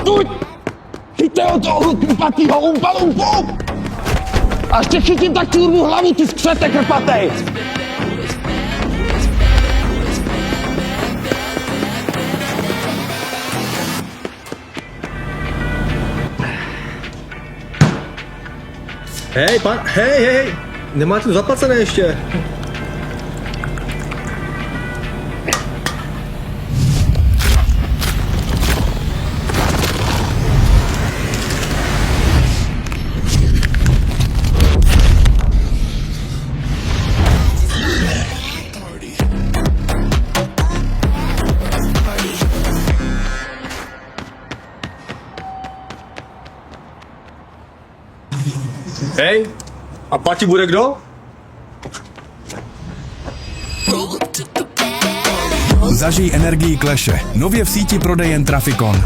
Odtud! Chyťte ho toho krpatýho umpa-lumpu! A ještě chytím tak tu urvu hlavu, ty skřete krpatej! Hej, nemáte tu zaplacené ještě. Hej, a platit bude kdo? Zažij energii Clash. Nově v síti prodejen Traficon.